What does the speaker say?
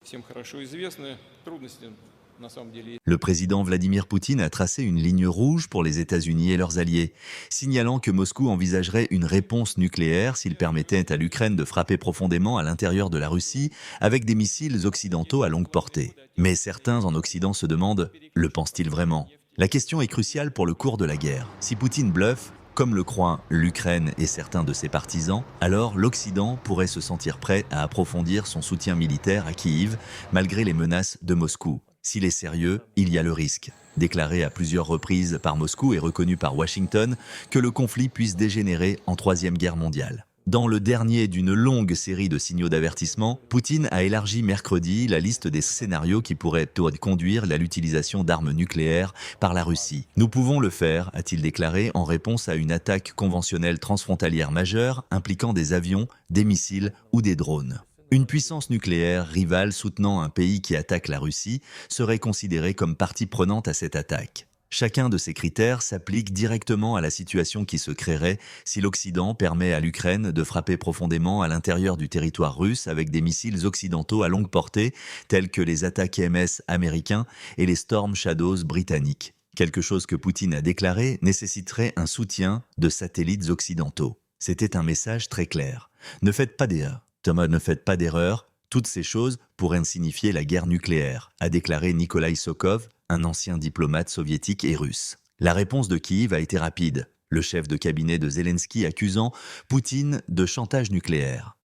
всем хорошо известны. Трудности на самом деле. Le président Vladimir Poutine a tracé une ligne rouge pour les États-Unis et leurs alliés, signalant que Moscou envisagerait une réponse nucléaire s'il permettait à l'Ukraine de frapper profondément à l'intérieur de la Russie avec des missiles occidentaux à longue portée. Mais certains en Occident se demandent, le pensent-ils vraiment? La question est cruciale pour le cours de la guerre. Si Poutine bluffe, comme le croient l'Ukraine et certains de ses partisans, alors l'Occident pourrait se sentir prêt à approfondir son soutien militaire à Kiev, malgré les menaces de Moscou. S'il est sérieux, il y a le risque, déclaré à plusieurs reprises par Moscou et reconnu par Washington, que le conflit puisse dégénérer en Troisième Guerre mondiale. Dans le dernier d'une longue série de signaux d'avertissement, Poutine a élargi mercredi la liste des scénarios qui pourraient conduire à l'utilisation d'armes nucléaires par la Russie. Nous pouvons le faire, a-t-il déclaré, en réponse à une attaque conventionnelle transfrontalière majeure impliquant des avions, des missiles ou des drones. Une puissance nucléaire rivale soutenant un pays qui attaque la Russie serait considérée comme partie prenante à cette attaque. Chacun de ces critères s'applique directement à la situation qui se créerait si l'Occident permet à l'Ukraine de frapper profondément à l'intérieur du territoire russe avec des missiles occidentaux à longue portée, tels que les ATACMS américains et les Storm Shadows britanniques. Quelque chose que Poutine a déclaré nécessiterait un soutien de satellites occidentaux. C'était un message très clair. Ne faites pas d'erreur. Thomas, ne faites pas d'erreur, toutes ces choses pourraient signifier la guerre nucléaire, a déclaré Nikolai Sokov, un ancien diplomate soviétique et russe. La réponse de Kiev a été rapide, le chef de cabinet de Zelensky accusant Poutine de chantage nucléaire.